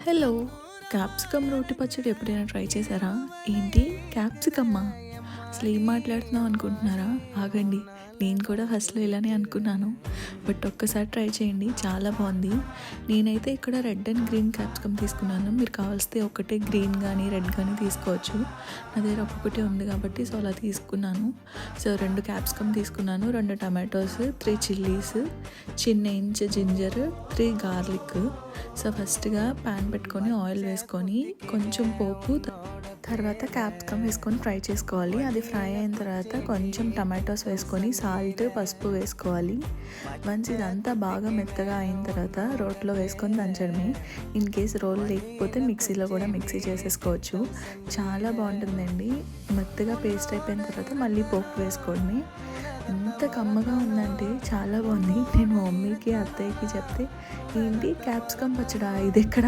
Hello! Capsicum రోటి పచ్చడి ఎప్పుడైనా ట్రై చేశారా? ఏంటి క్యాప్సికమ్మా? అసలేం మాట్లాడుతున్నావు అనుకుంటున్నారా? ఆగండి. నేను కూడా ఫస్ట్‌లో ఇలానే అనుకున్నాను. బట్ ఒక్కసారి ట్రై చేయండి. చాలా బావుంది. నేనైతే ఇక్కడ రెడ్ అండ్ గ్రీన్ క్యాప్సికమ్ తీసుకున్నాను. మీరు కావాల్సితే ఒకటే గ్రీన్ గానీ, రెడ్ గానీ తీసుకోవచ్చు. నా దగ్గర ఒక్కొక్కటే ఉంది కాబట్టి అలా తీసుకున్నాను. 2 క్యాప్సికమ్ తీసుకున్నాను, 2 టమాటోస్, 3 చిల్లీస్, చిన్న ఇంచ్ జింజర్, 3 గార్లిక్. ఫస్ట్‌గా పాన్ పెట్టుకొని ఆయిల్ వేసుకొని కొంచెం పోపు తర్వాత క్యాప్సికమ్ వేసుకొని ఫ్రై చేసుకోవాలి. అది ఫ్రై అయిన తర్వాత కొంచెం టమాటోస్ వేసుకొని సాల్ట్, పసుపు వేసుకోవాలి. వన్స్ ఇదంతా బాగా మెత్తగా అయిన తర్వాత రోట్లో వేసుకొని దంచడమే. ఇన్ కేస్ రోల్ లేకపోతే మిక్సీలో కూడా మిక్సీ చేసేసుకోవచ్చు. చాలా బాగుంటుందండి. మెత్తగా పేస్ట్ అయిపోయిన తర్వాత మళ్ళీ పోపు వేసుకోవడమే. ఎంత కమ్మగా ఉందంటే చాలా బాగుంది. నేను మా మమ్మీకి, అత్తయ్యకి చెప్తే ఏంటి క్యాప్సికమ్ పచ్చడా ఇదెక్కడ